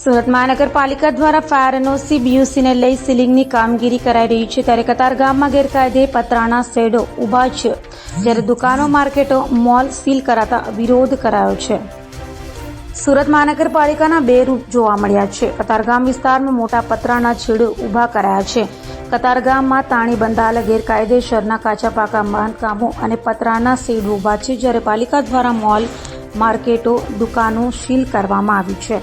સુરત મહાનગરપાલિકા દ્વારા fire NOC બીયુસીને લઈ સીલિંગની કામગીરી કરાઈ રહી છે, ત્યારે કતારગામમાં ગેરકાયદે પતરાના શેડો ઊભા છે, જ્યારે દુકાનો, માર્કેટો, મોલ સીલ કરાતા વિરોધ કરાયો છે. સુરત મહાનગરપાલિકાના બે રૂપ જોવા મળ્યા છે. કતારગામ વિસ્તારમાં મોટા પતરાના શેડો ઊભા કરાયા છે. કતારગામમાં તાણી બંધાયેલા ગેરકાયદેસરના કાચા પાકા બાંધકામો અને પતરાના શેડ ઊભા છે, જ્યારે પાલિકા દ્વારા મોલ, માર્કેટો, દુકાનો સીલ કરવામાં આવી છે.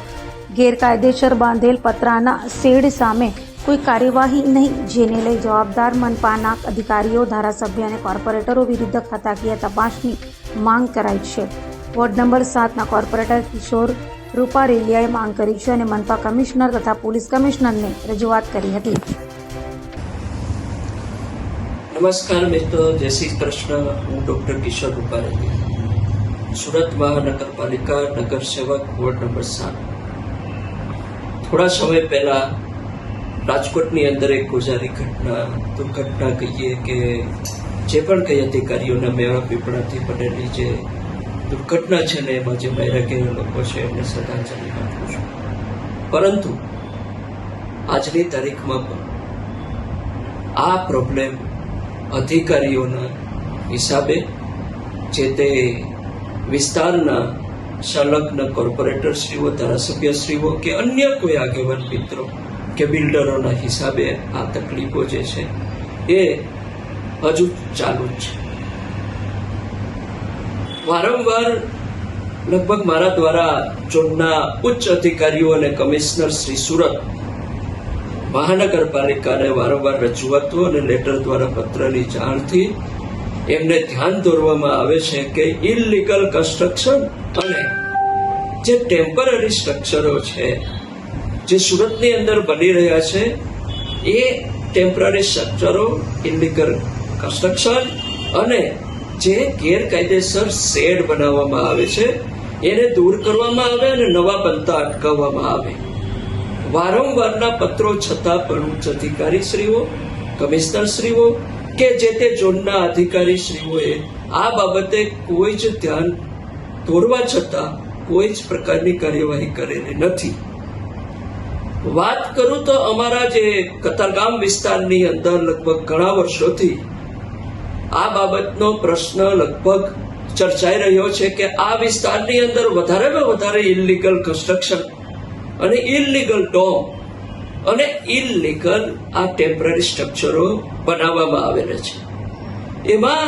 ગેરકાયદેસર બાંધેલ પતરાના શેડ સામે કોઈ કાર્યવાહી નહીં, જેને લઈ જવાબદાર મનપાના અધિકારીઓ, ધારાસભ્ય અને કોર્પોરેટરો વિરુદ્ધ ખાતાકીય તપાસની માંગ કરાઈ છે. વોર્ડ નંબર 7ના કોર્પોરેટર કિશોર રૂપારેલિયાએ માંગ કરી છે અને મનપા કમિશનર તથા પોલીસ કમિશનરને રજૂઆત કરી હતી. નમસ્કાર મિત્રો, જય શ્રી કૃષ્ણ. હું ડોક્ટર કિશોર રૂપારેલિયા, સુરત મહાનગરપાલિકા નગર સેવક, વોર્ડ નંબર 7. થોડા સમય પહેલા રાજકોટની અંદર એક ગોઝારી દુર્ઘટના કહીએ કે જે પણ કઈ અધિકારીઓના મેળા પીપળાથી બનેલી જે દુર્ઘટના છે ને, એમાં જે માર્યા ગયેલા લોકો છે એમને શ્રદ્ધાંજલિ આપું છું. પરંતુ આજની તારીખમાં પણ આ પ્રોબ્લેમ અધિકારીઓના હિસાબે જે તે વિસ્તારના સંલગ્ન કોર્પોરેટરશ્રીઓ, ધારાસભ્યશ્રીઓ કે અન્ય કોઈ આગેવાન મિત્રો કે બિલ્ડરોના હિસાબે આ તકલીફો જે છે એ હજુ ચાલુ જ છે. વારંવાર લગભગ મારા દ્વારા ઝોનના ઉચ્ચ અધિકારીઓ અને કમિશનર શ્રી સુરત મહાનગરપાલિકાને વારંવાર રજૂઆતો અને લેટર દ્વારા પત્રની જાણથી એમને ધ્યાન દોરવામાં આવે છે કે ઇલીગલ કન્સ્ટ્રક્શન અને જે ટેમ્પરરી સ્ટ્રક્ચરો છે જે સુરતની અંદર બની રહ્યા છે, એ ટેમ્પરરી સ્ટ્રક્ચરો, ઇલીગલ કન્સ્ટ્રક્શન અને જે ગેરકાયદેસર શેડ બનાવવામાં આવે છે એને દૂર કરવામાં આવે અને નવા બનતા અટકાવવામાં આવે. વારંવારના પત્રો છતાં પણ ઉચ્ચ અધિકારીશ્રીઓ, કમિશનરશ્રીઓ કે જે તે ઝોનના અધિકારીશ્રીઓએ આ બાબતે કોઈ જ ધ્યાન દોરવા છતાં કોઈ જ પ્રકારની કાર્યવાહી કરેલી નથી. વાત કરું તો અમારા જે કતારગામ વિસ્તારની અંદર લગભગ ઘણા વર્ષોથી આ બાબતનો પ્રશ્ન લગભગ ચર્ચાઈ રહ્યો છે કે આ વિસ્તારની અંદર વધારેમાં વધારે ઇલીગલ કન્સ્ટ્રક્શન અને ઇલીગલ ડોમ અને ઇલીગલ આ ટેમ્પરરી સ્ટ્રક્ચરો બનાવવામાં આવેલા છે. એમાં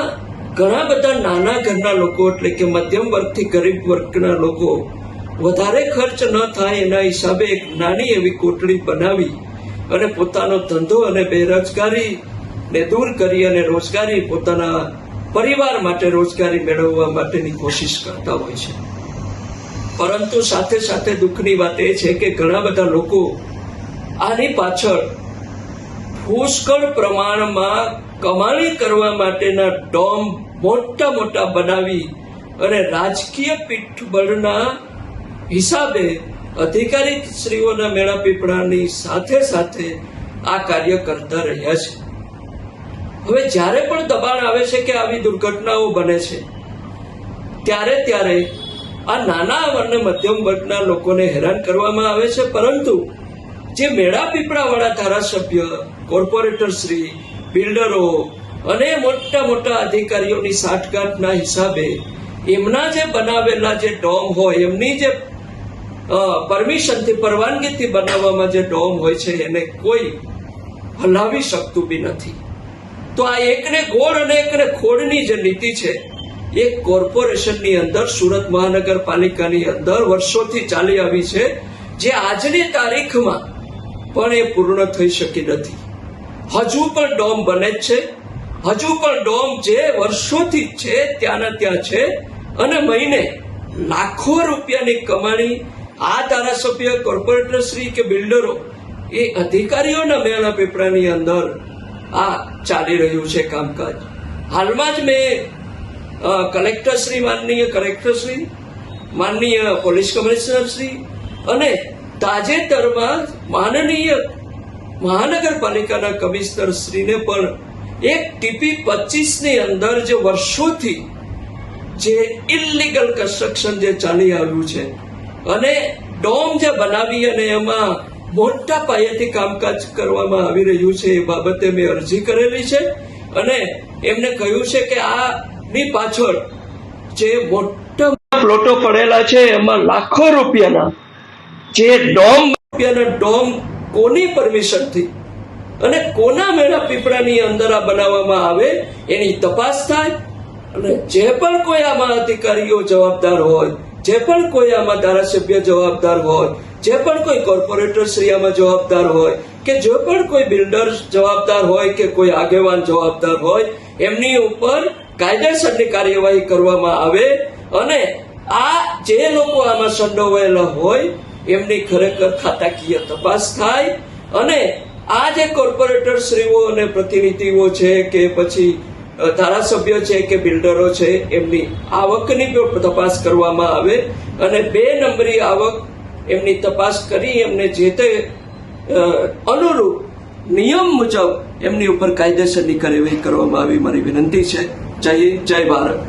ઘણા બધા નાના ઘરના લોકો, એટલે કે મધ્યમ વર્ગથી ગરીબ વર્ગના લોકો વધારે ખર્ચ ન થાય એના હિસાબે એક નાની એવી કોટડી બનાવી અને પોતાનો ધંધો અને બેરોજગારીને દૂર કરી અને રોજગારી, પોતાના પરિવાર માટે રોજગારી મેળવવા માટેની કોશિશ કરતા હોય છે. પરંતુ સાથે સાથે દુઃખની વાત એ છે કે ઘણા બધા લોકો આની પાછળ પુષ્કળ પ્રમાણમાં કમાણી કરવા માટેના ડોમ મોટા મોટા બનાવી અને રાજકીય પીઠબળના હિસાબે અધિકારીશ્રીઓના મેળા પીપળાની સાથે સાથે આ કાર્ય કરતા રહ્યા છે. હવે જ્યારે પણ દબાણ આવે છે કે આવી દુર્ઘટનાઓ બને છે, ત્યારે આ નાના અને મધ્યમ વર્ગના લોકોને હેરાન કરવામાં આવે છે. પરંતુ જે મેળા પીપળા વાળા ધારાસભ્ય, કોર્પોરેટરશ્રી, બિલ્ડરો અને મોટા મોટા અધિકારીઓની સાઠગાંઠના હિસાબે એમના જે બનાવેલા જે ડોમ હોય, એમની જે પરમિશનથી, પરવાનગીથી બનાવવામાં જે ડોમ હોય છે એને કોઈ હલાવી શકતું બી નથી. તો આ એકને ગોળ અને એકને ખોડની જે નીતિ છે એ કોર્પોરેશનની અંદર, સુરત મહાનગરપાલિકાની અંદર વર્ષોથી ચાલી આવી છે, જે આજની તારીખમાં પણ એ પૂર્ણ થઈ શકી નથી. હજુ પણ ડોમ બને જ છે, હજુ પણ ડોમ જે વર્ષોથી છે ત્યાંના ત્યાં છે અને મહિને લાખો રૂપિયાની કમાણી આ ધારાસભ્ય, કોર્પોરેટરશ્રી કે બિલ્ડરો, એ અધિકારીઓના મેળા પીપળાની અંદર આ ચાલી રહ્યું છે કામકાજ. હાલમાં જ મેં કલેક્ટરશ્રી, માનનીય કલેક્ટરશ્રી, માનનીય પોલીસ કમિશનરશ્રી અને તાજેતરમાં માનનીય મહાનગરપાલિકાના કમિશનરશ્રીને પણ એક ટીપી 25 ની અંદર જે વર્ષોથી જે ઇલીગલ કન્સ્ટ્રક્શન જે ચાલી આવ્યું છે અને ડોમ જે બનાવી અને એમાં મોટા પાયેથી કામકાજ કરવામાં આવી રહ્યું છે, એ બાબતે મેં અરજી કરેલી છે અને એમને કહ્યું છે કે આની પાછળ જે મોટા પ્લોટો પડેલા છે એમાં લાખો રૂપિયાના જે ડોમ કોની પરમિશનથી અને કોના મેળા પીપળાની અંદર આ બનાવવામાં આવે એની તપાસ થાય અને જે પણ કોઈ આમાં અધિકારીઓ જવાબદાર હોય, જે પણ કોઈ આમાં ધારાસભ્ય જવાબદાર હોય, જે પણ કોઈ કોર્પોરેટર શ્રી આમાં જવાબદાર હોય કે જે પણ કોઈ બિલ્ડર જવાબદાર હોય કે કોઈ આગેવાન જવાબદાર હોય, એમની ઉપર કાયદેસરની કાર્યવાહી કરવામાં આવે અને આ જે લોકો આમાં સંડોવાયેલા હોય એમની ખરેખર ખાતાકીય તપાસ થાય અને આ જે કોર્પોરેટર શ્રીઓ અને પ્રતિનિધિઓ છે કે પછી ધારાસભ્ય છે કે બિલ્ડરો છે એમની આવકની પણ તપાસ કરવામાં આવે અને 2 નંબરી આવક એમની તપાસ કરી એમને જે તે અનુરૂપ નિયમ મુજબ એમની ઉપર કાયદેસરની કાર્યવાહી કરવામાં આવી મારી વિનંતી છે. જય હિન્દ, જય ભારત.